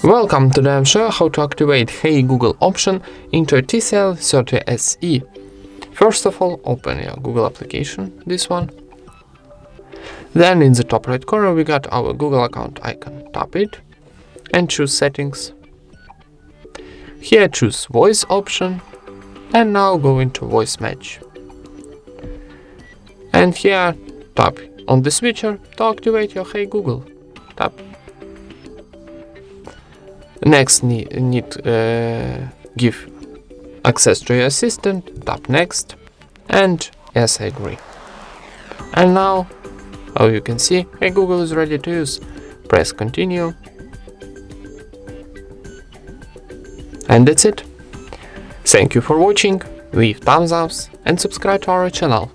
Welcome, today I'm showing how to activate Hey Google option into a TCL 30SE. First of all, open your Google application, this one. Then in the top right corner we got our Google account icon. Tap it and choose settings. Here choose voice option and now go into voice match. And here tap on the switcher to activate your Hey Google. Tap. Next need give access to your assistant, tap next, and yes, I agree. And now, how you can see, Hey Google is ready to use. Press continue. And that's it. Thank you for watching, leave thumbs up and subscribe to our channel.